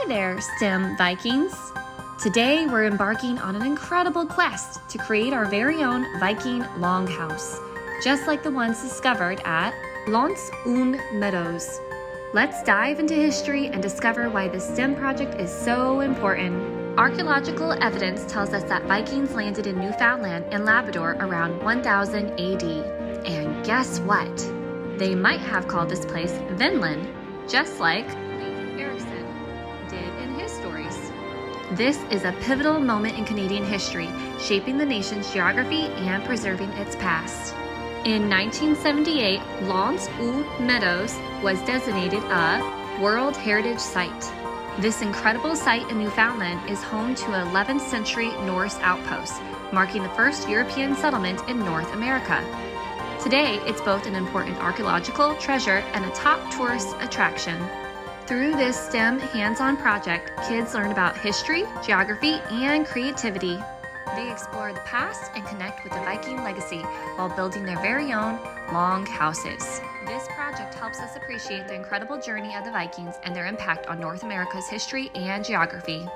Hi there, STEM Vikings! Today we're embarking on an incredible quest to create our very own Viking Longhouse, just like the ones discovered at Lons und Meadows. Let's dive into history and discover why this STEM project is so important. Archaeological evidence tells us that Vikings landed in Newfoundland and Labrador around 1000 AD. And guess what? They might have called this place Vinland, just like did in his stories. This is a pivotal moment in Canadian history, shaping the nation's geography and preserving its past. In 1978, Lons und Meadows was designated a World Heritage Site. This incredible site in Newfoundland is home to an 11th century Norse outpost, marking the first European settlement in North America. Today, it's both an important archaeological treasure and a top tourist attraction. Through this STEM hands-on project, kids learn about history, geography, and creativity. They explore the past and connect with the Viking legacy while building their very own longhouses. This project helps us appreciate the incredible journey of the Vikings and their impact on North America's history and geography.